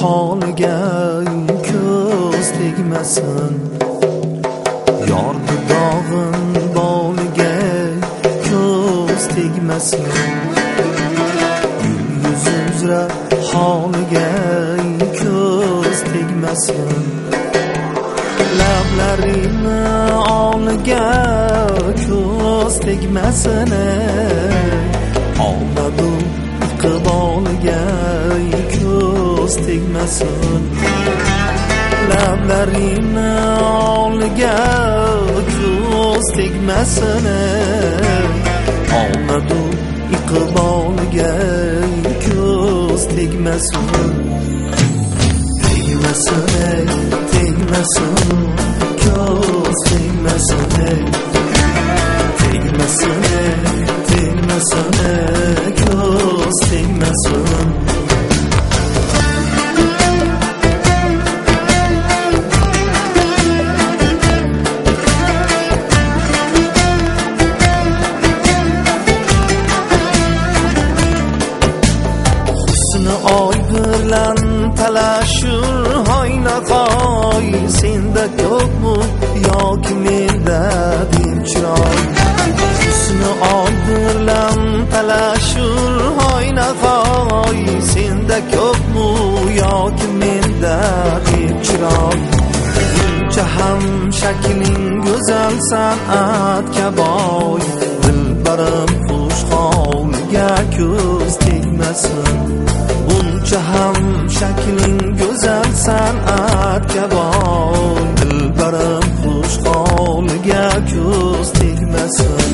holiga ko'z tegmasin. Yordi dog'in boliga ko'z tegmasin. Yuz uzra holiga ko'z tegmasin. Lablarini oliga ko'z tegmasin. Olmadu iqboliga ko'z tegmasin. Lablarini oliga ko'z tegmasin. Olmadu iqboliga ko'z tegmasin. Tegmasin, tegmasin, ko'z tegmasin. Tegmasin, tegmasin, ko'z tegmasin. Oy bilan talashur hoynaqoy, senda ko'pmi yoki menda dinchiroy. Husni oy bilan talashur hoynaqoy, senda ko'pmi yoki menda dinchiroy. Buncha ham shakling go'zal san'atga boy, dilbarim xush hovliga ko'z tegmasin. Buncha ham shakling go'zal san'atga boy, dilbarim xush hovliga ko'z tegmasin.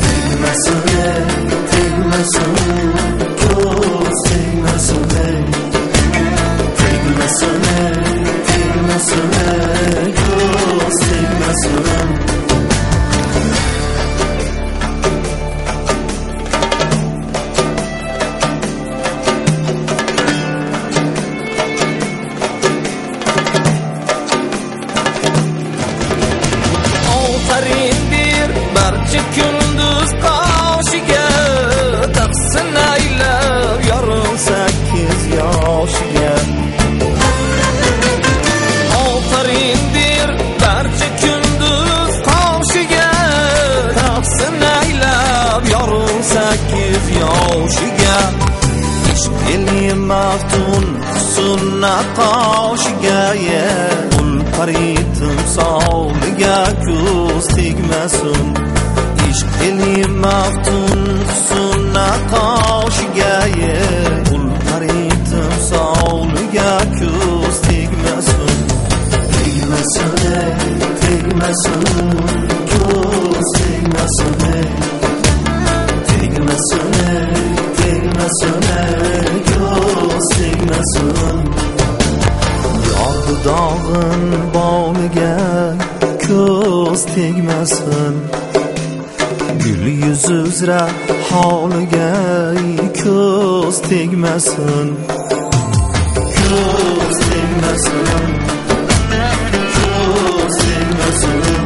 Tegmasin, tegmasin, ko'z tegmasin. Tegmasin, tegmasin, ko'z tegmasin. Barcha kunduz qoshiga taqsin aylab yorim 8 yoshiga. Ofarindir barcha kunduz qoshiga taqsin aylab yorim 8 yoshiga. Ishq eli maftun sunnat qoshiga Ulparitim savliga ko'z tegmasin. Ishq eli maftun sunnat qoshiga Ulparitim savliga ko'z tegmasin. Tegmasin, tegmasin, ko'z tegmasin. Tegmasin, tegmasin, ko'z tegmasin. Yordi dog'in boliga ko'z tegmasin. Gul yuz uzra holiga ko'z tegmasin. Ko'z tegmasin. Ko'z tegmasin.